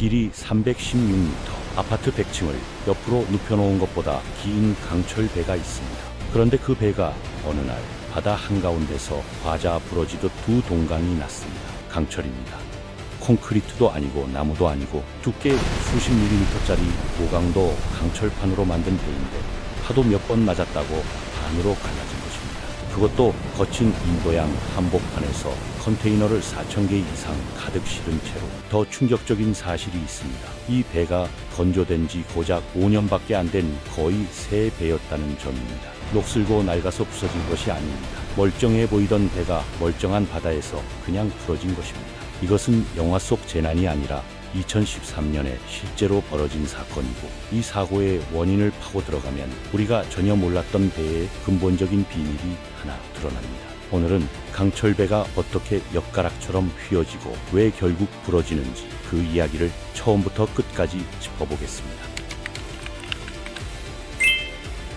길이 316m, 아파트 100층을 옆으로 눕혀놓은 것보다 긴 강철 배가 있습니다. 그런데 그 배가 어느 날 바다 한가운데서 과자 부러지듯 두 동강이 났습니다. 강철입니다. 콘크리트도 아니고 나무도 아니고 두께 수십 밀리미터짜리 고강도 강철판으로 만든 배인데 파도 몇 번 맞았다고 반으로 갈라진 것입니다. 그것도 거친 인도양 한복판에서 컨테이너를 4,000개 이상 가득 실은 채로. 더 충격적인 사실이 있습니다. 이 배가 건조된 지 고작 5년밖에 안 된 거의 새 배였다는 점입니다. 녹슬고 낡아서 부서진 것이 아닙니다. 멀쩡해 보이던 배가 멀쩡한 바다에서 그냥 부러진 것입니다. 이것은 영화 속 재난이 아니라 2013년에 실제로 벌어진 사건이고, 이 사고의 원인을 파고 들어가면 우리가 전혀 몰랐던 배의 근본적인 비밀이 하나 드러납니다. 오늘은 강철배가 어떻게 엿가락처럼 휘어지고 왜 결국 부러지는지 그 이야기를 처음부터 끝까지 짚어보겠습니다.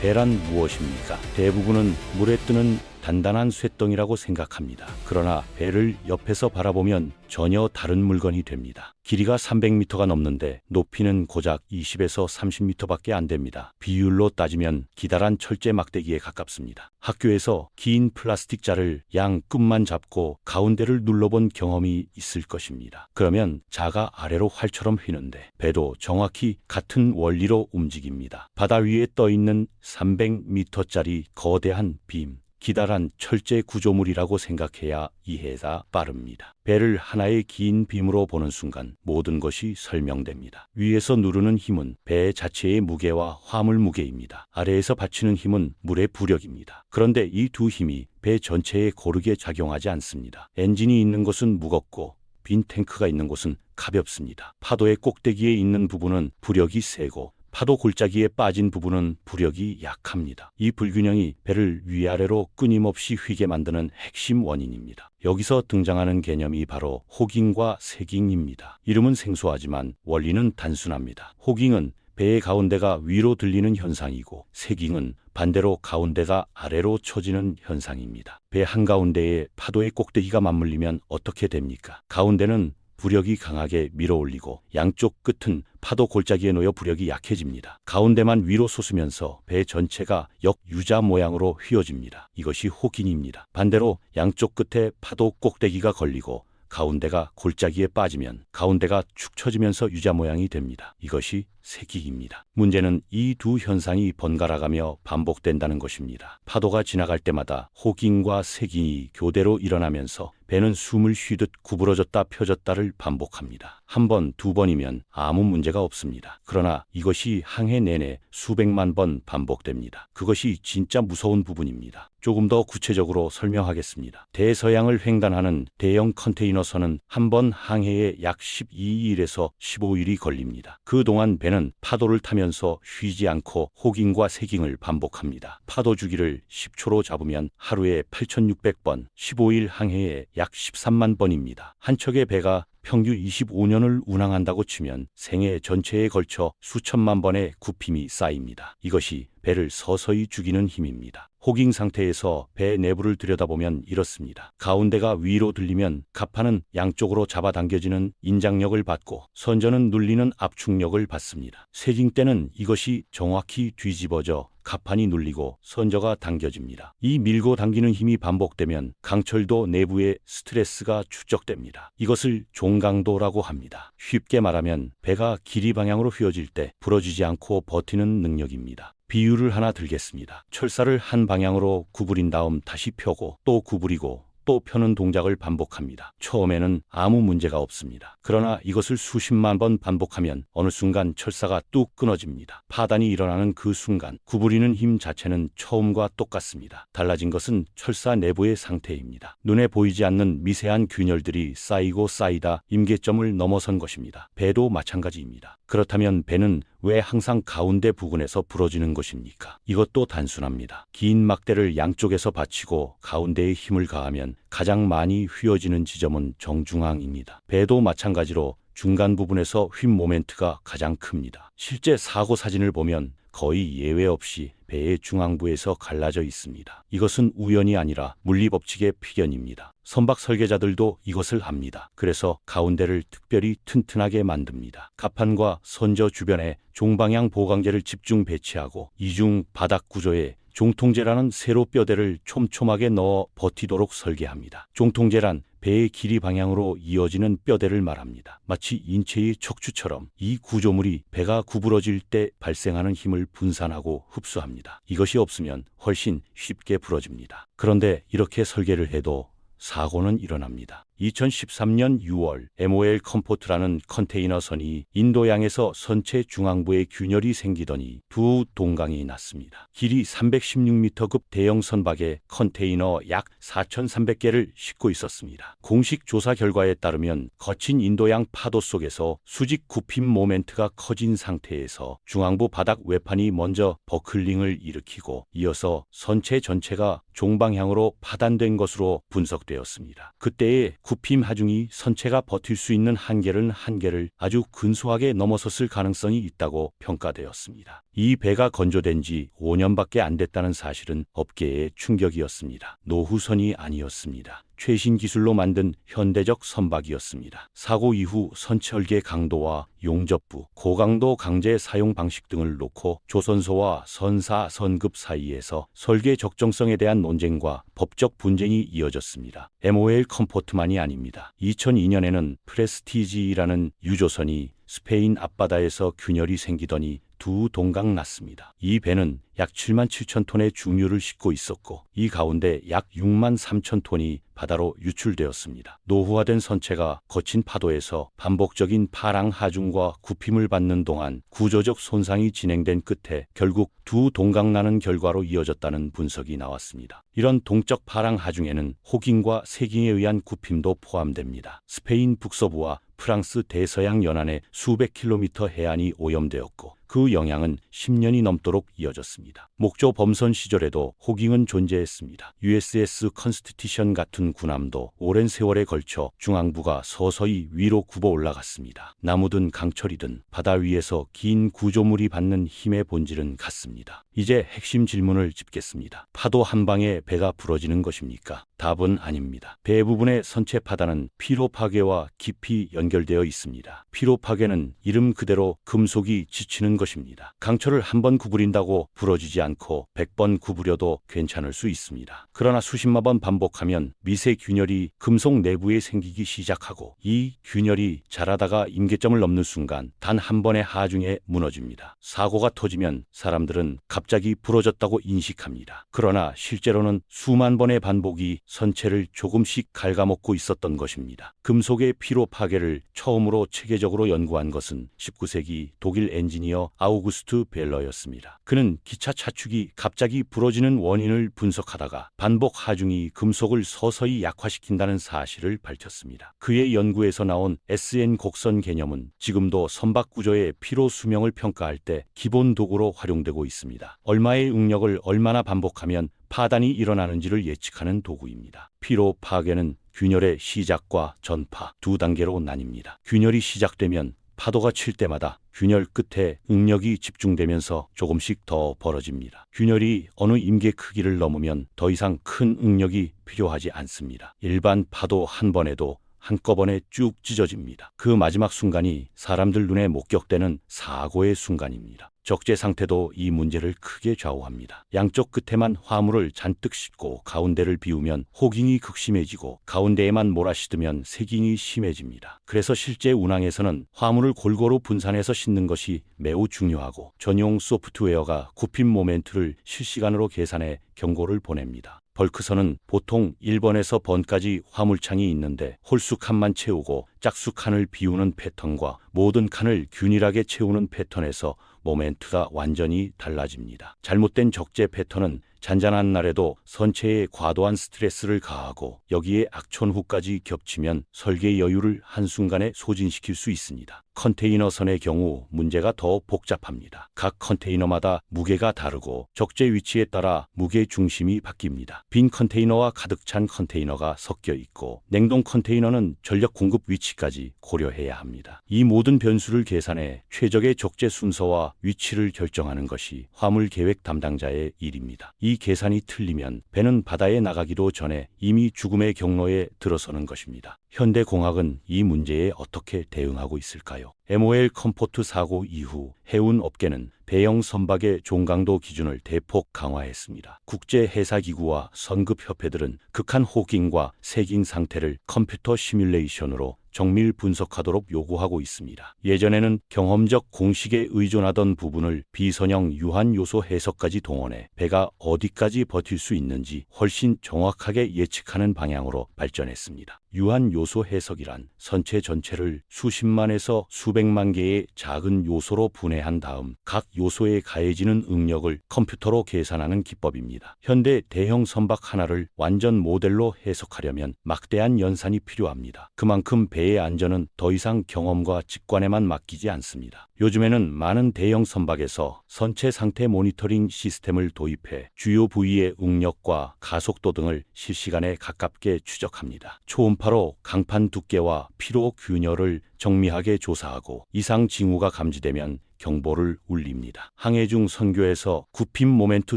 배란 무엇입니까? 대부분은 물에 뜨는 단단한 쇳덩이라고 생각합니다. 그러나 배를 옆에서 바라보면 전혀 다른 물건이 됩니다. 길이가 300m가 넘는데 높이는 고작 20에서 30m밖에 안 됩니다. 비율로 따지면 기다란 철제 막대기에 가깝습니다. 학교에서 긴 플라스틱 자를 양 끝만 잡고 가운데를 눌러본 경험이 있을 것입니다. 그러면 자가 아래로 활처럼 휘는데 배도 정확히 같은 원리로 움직입니다. 바다 위에 떠있는 300m짜리 거대한 빔, 기다란 철제 구조물이라고 생각해야 이해가 빠릅니다. 배를 하나의 긴 빔으로 보는 순간 모든 것이 설명됩니다. 위에서 누르는 힘은 배 자체의 무게와 화물 무게입니다. 아래에서 받치는 힘은 물의 부력입니다. 그런데 이 두 힘이 배 전체에 고르게 작용하지 않습니다. 엔진이 있는 곳은 무겁고 빈 탱크가 있는 곳은 가볍습니다. 파도의 꼭대기에 있는 부분은 부력이 세고 파도 골짜기에 빠진 부분은 부력이 약합니다. 이 불균형이 배를 위아래로 끊임없이 휘게 만드는 핵심 원인입니다. 여기서 등장하는 개념이 바로 호깅과 세깅입니다. 이름은 생소하지만 원리는 단순합니다. 호깅은 배의 가운데가 위로 들리는 현상이고, 세깅은 반대로 가운데가 아래로 처지는 현상입니다. 배 한가운데에 파도의 꼭대기가 맞물리면 어떻게 됩니까? 가운데는 부력이 강하게 밀어올리고 양쪽 끝은 파도 골짜기에 놓여 부력이 약해집니다. 가운데만 위로 솟으면서 배 전체가 역유자 모양으로 휘어집니다. 이것이 호깅입니다. 반대로 양쪽 끝에 파도 꼭대기가 걸리고 가운데가 골짜기에 빠지면 가운데가 축 처지면서 유자 모양이 됩니다. 이것이 세깅입니다. 문제는 이 두 현상이 번갈아가며 반복된다는 것입니다. 파도가 지나갈 때마다 호깅과 세깅이 교대로 일어나면서 배는 숨을 쉬듯 구부러졌다 펴졌다를 반복합니다. 한 번, 두 번이면 아무 문제가 없습니다. 그러나 이것이 항해 내내 수백만 번 반복됩니다. 그것이 진짜 무서운 부분입니다. 조금 더 구체적으로 설명하겠습니다. 대서양을 횡단하는 대형 컨테이너선은 한 번 항해에 약 12일에서 15일이 걸립니다. 그동안 배는 파도를 타면서 쉬지 않고 호깅과 세깅을 반복합니다. 파도 주기를 10초로 잡으면 하루에 8,600번, 15일 항해에 약 13만 번입니다. 한 척의 배가 평균 25년을 운항한다고 치면 생애 전체에 걸쳐 수천만 번의 굽힘이 쌓입니다. 이것이 배를 서서히 죽이는 힘입니다. 호깅 상태에서 배 내부를 들여다보면 이렇습니다. 가운데가 위로 들리면 갑판은 양쪽으로 잡아당겨지는 인장력을 받고 선전은 눌리는 압축력을 받습니다. 세깅 때는 이것이 정확히 뒤집어져 갑판이 눌리고 선저가 당겨집니다. 이 밀고 당기는 힘이 반복되면 강철도 내부에 스트레스가 축적됩니다. 이것을 종강도라고 합니다. 쉽게 말하면 배가 길이 방향으로 휘어질 때 부러지지 않고 버티는 능력입니다. 비유를 하나 들겠습니다. 철사를 한 방향으로 구부린 다음 다시 펴고 또 구부리고 또 펴는 동작을 반복합니다. 처음에는 아무 문제가 없습니다. 그러나 이것을 수십만 번 반복하면 어느 순간 철사가 뚝 끊어집니다. 파단이 일어나는 그 순간 구부리는 힘 자체는 처음과 똑같습니다. 달라진 것은 철사 내부의 상태입니다. 눈에 보이지 않는 미세한 균열들이 쌓이고 쌓이다 임계점을 넘어선 것입니다. 배도 마찬가지입니다. 그렇다면 배는 왜 항상 가운데 부근에서 부러지는 것입니까? 이것도 단순합니다. 긴 막대를 양쪽에서 받치고 가운데에 힘을 가하면 가장 많이 휘어지는 지점은 정중앙입니다. 배도 마찬가지로 중간 부분에서 휨 모멘트가 가장 큽니다. 실제 사고 사진을 보면 거의 예외 없이 배의 중앙부에서 갈라져 있습니다. 이것은 우연이 아니라 물리법칙의 필연입니다. 선박 설계자들도 이것을 합니다. 그래서 가운데를 특별히 튼튼하게 만듭니다. 갑판과 선저 주변에 종방향 보강재를 집중 배치하고 이중 바닥 구조에 종통제라는 세로 뼈대를 촘촘하게 넣어 버티도록 설계합니다. 종통제란 배의 길이 방향으로 이어지는 뼈대를 말합니다. 마치 인체의 척추처럼 이 구조물이 배가 구부러질 때 발생하는 힘을 분산하고 흡수합니다. 이것이 없으면 훨씬 쉽게 부러집니다. 그런데 이렇게 설계를 해도 사고는 일어납니다. 2013년 6월 MOL 컴포트라는 컨테이너선이 인도양에서 선체 중앙부에 균열이 생기더니 두 동강이 났습니다. 길이 316m급 대형 선박에 컨테이너 약 4,300개를 싣고 있었습니다. 공식 조사 결과에 따르면 거친 인도양 파도 속에서 수직 굽힘 모멘트가 커진 상태에서 중앙부 바닥 외판이 먼저 버클링을 일으키고 이어서 선체 전체가 종방향으로 파단된 것으로 분석되었습니다. 그때의 굽힘 하중이 선체가 버틸 수 있는 한계를 아주 근소하게 넘어섰을 가능성이 있다고 평가되었습니다. 이 배가 건조된 지 5년밖에 안 됐다는 사실은 업계의 충격이었습니다. 노후선이 아니었습니다. 최신 기술로 만든 현대적 선박이었습니다. 사고 이후 선체설계 강도와 용접부, 고강도 강제 사용 방식 등을 놓고 조선소와 선사, 선급 사이에서 설계 적정성에 대한 논쟁과 법적 분쟁이 이어졌습니다. MOL 컴포트만이 아닙니다. 2002년에는 프레스티지라는 유조선이 스페인 앞바다에서 균열이 생기더니 두 동강 났습니다. 이 배는 약 7만 7천 톤의 중유를 싣고 있었고 이 가운데 약 6만 3천 톤이 바다로 유출되었습니다. 노후화된 선체가 거친 파도에서 반복적인 파랑 하중과 굽힘을 받는 동안 구조적 손상이 진행된 끝에 결국 두 동강 나는 결과로 이어졌다는 분석이 나왔습니다. 이런 동적 파랑 하중에는 호깅과 세깅에 의한 굽힘도 포함됩니다. 스페인 북서부와 프랑스 대서양 연안의 수백 킬로미터 해안이 오염되었고 그 영향은 10년이 넘도록 이어졌습니다. 목조 범선 시절에도 호깅은 존재했습니다. USS 컨스티튜션 같은 군함도 오랜 세월에 걸쳐 중앙부가 서서히 위로 굽어 올라갔습니다. 나무든 강철이든 바다 위에서 긴 구조물이 받는 힘의 본질은 같습니다. 이제 핵심 질문을 짚겠습니다. 파도 한 방에 배가 부러지는 것입니까? 답은 아닙니다. 배 부분의 선체 파단은 피로 파괴와 깊이 연결되어 있습니다. 피로 파괴는 이름 그대로 금속이 지치는 것입니다. 강철을 한 번 구부린다고 부러지지 않고 100번 구부려도 괜찮을 수 있습니다. 그러나 수십만 번 반복하면 미세 균열이 금속 내부에 생기기 시작하고 이 균열이 자라다가 임계점을 넘는 순간 단 한 번의 하중에 무너집니다. 사고가 터지면 사람들은 갑자기 부러졌다고 인식합니다. 그러나 실제로는 수만 번의 반복이 선체를 조금씩 갉아먹고 있었던 것입니다. 금속의 피로 파괴를 처음으로 체계적으로 연구한 것은 19세기 독일 엔지니어 아우구스트 벨러였습니다. 그는 기차 차축이 갑자기 부러지는 원인을 분석하다가 반복 하중이 금속을 서서히 약화시킨다는 사실을 밝혔습니다. 그의 연구에서 나온 SN 곡선 개념은 지금도 선박 구조의 피로 수명을 평가할 때 기본 도구로 활용되고 있습니다. 얼마의 응력을 얼마나 반복하면 파단이 일어나는지를 예측하는 도구입니다. 피로 파괴는 균열의 시작과 전파 두 단계로 나뉩니다. 균열이 시작되면 파도가 칠 때마다 균열 끝에 응력이 집중되면서 조금씩 더 벌어집니다. 균열이 어느 임계 크기를 넘으면 더 이상 큰 응력이 필요하지 않습니다. 일반 파도 한 번에도 한꺼번에 쭉 찢어집니다. 그 마지막 순간이 사람들 눈에 목격되는 사고의 순간입니다. 적재 상태도 이 문제를 크게 좌우합니다. 양쪽 끝에만 화물을 잔뜩 싣고 가운데를 비우면 호깅이 극심해지고 가운데에만 몰아싣으면 세깅이 심해집니다. 그래서 실제 운항에서는 화물을 골고루 분산해서 싣는 것이 매우 중요하고 전용 소프트웨어가 굽힘 모멘트를 실시간으로 계산해 경고를 보냅니다. 벌크선은 보통 1번에서 번까지 화물창이 있는데 홀수 칸만 채우고 짝수 칸을 비우는 패턴과 모든 칸을 균일하게 채우는 패턴에서 모멘트가 완전히 달라집니다. 잘못된 적재 패턴은 잔잔한 날에도 선체에 과도한 스트레스를 가하고 여기에 악천후까지 겹치면 설계 여유를 한순간에 소진시킬 수 있습니다. 컨테이너선의 경우 문제가 더 복잡합니다. 각 컨테이너마다 무게가 다르고 적재 위치에 따라 무게 중심이 바뀝니다. 빈 컨테이너와 가득 찬 컨테이너가 섞여 있고 냉동 컨테이너는 전력 공급 위치까지 고려해야 합니다. 이 모든 변수를 계산해 최적의 적재 순서와 위치를 결정하는 것이 화물 계획 담당자의 일입니다. 이 계산이 틀리면 배는 바다에 나가기도 전에 이미 죽음의 경로에 들어서는 것입니다. 현대공학은 이 문제에 어떻게 대응하고 있을까요? MOL 컴포트 사고 이후 해운 업계는 배영 선박의 종강도 기준을 대폭 강화했습니다. 국제해사기구와 선급협회들은 극한 호깅과 세깅 상태를 컴퓨터 시뮬레이션으로 정밀 분석하도록 요구하고 있습니다. 예전에는 경험적 공식에 의존하던 부분을 비선형 유한 요소 해석까지 동원해 배가 어디까지 버틸 수 있는지 훨씬 정확하게 예측하는 방향으로 발전했습니다. 유한 요소 해석이란 선체 전체를 수십만에서 수백만 개의 작은 요소로 분해한 다음 각 요소에 가해지는 응력을 컴퓨터로 계산하는 기법입니다. 현대 대형 선박 하나를 완전 모델로 해석하려면 막대한 연산이 필요합니다. 그만큼 배의 안전은 더 이상 경험과 직관에만 맡기지 않습니다. 요즘에는 많은 대형 선박에서 선체 상태 모니터링 시스템을 도입해 주요 부위의 응력과 가속도 등을 실시간에 가깝게 추적합니다. 초음파로 강판 두께와 피로 균열을 정밀하게 조사하고 이상 징후가 감지되면 경보를 울립니다. 항해 중 선교에서 굽힘 모멘트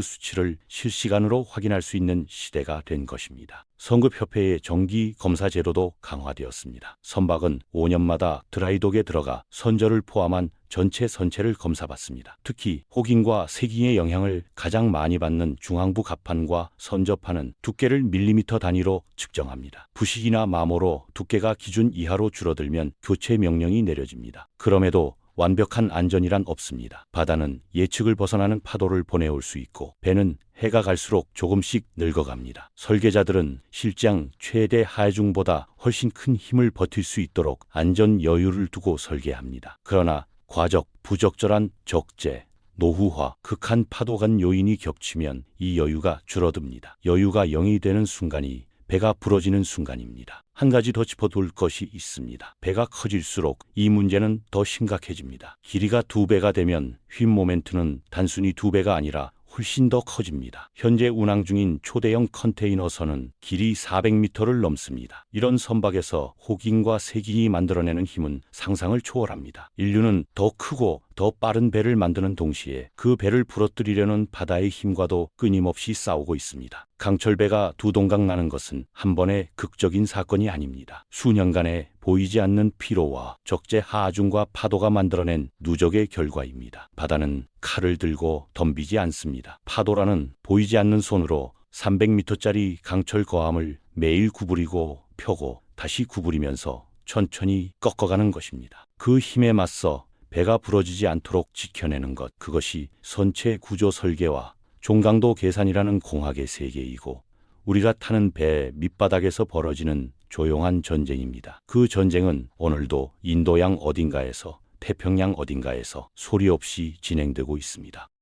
수치를 실시간으로 확인할 수 있는 시대가 된 것입니다. 성급협회의 정기 검사 제도도 강화되었습니다. 선박은 5년마다 드라이독에 들어가 선저를 포함한 전체 선체를 검사받습니다. 특히 호깅과 세깅의 영향을 가장 많이 받는 중앙부 갑판과 선저판은 두께를 밀리미터 단위로 측정합니다. 부식이나 마모로 두께가 기준 이하로 줄어들면 교체 명령이 내려집니다. 그럼에도 완벽한 안전이란 없습니다. 바다는 예측을 벗어나는 파도를 보내올 수 있고 배는 해가 갈수록 조금씩 늙어갑니다. 설계자들은 실장 최대 하중보다 훨씬 큰 힘을 버틸 수 있도록 안전 여유를 두고 설계합니다. 그러나 과적, 부적절한 적재, 노후화, 극한 파도 간 요인이 겹치면 이 여유가 줄어듭니다. 여유가 0이 되는 순간이 배가 부러지는 순간입니다. 한 가지 더 짚어둘 것이 있습니다. 배가 커질수록 이 문제는 더 심각해집니다. 길이가 2배가 되면 휨 모멘트는 단순히 2배가 아니라 훨씬 더 커집니다. 현재 운항 중인 초대형 컨테이너선은 길이 400m를 넘습니다. 이런 선박에서 호깅과 세깅이 만들어내는 힘은 상상을 초월합니다. 인류는 더 크고 더 빠른 배를 만드는 동시에 그 배를 부러뜨리려는 바다의 힘과도 끊임없이 싸우고 있습니다. 강철배가 두 동강 나는 것은 한 번의 극적인 사건이 아닙니다. 수년간의 보이지 않는 피로와 적재 하중과 파도가 만들어낸 누적의 결과입니다. 바다는 칼을 들고 덤비지 않습니다. 파도라는 보이지 않는 손으로 300m짜리 강철 거함을 매일 구부리고 펴고 다시 구부리면서 천천히 꺾어가는 것입니다. 그 힘에 맞서 배가 부러지지 않도록 지켜내는 것, 그것이 선체 구조 설계와 종강도 계산이라는 공학의 세계이고 우리가 타는 배 밑바닥에서 벌어지는 조용한 전쟁입니다. 그 전쟁은 오늘도 인도양 어딘가에서 태평양 어딘가에서 소리 없이 진행되고 있습니다.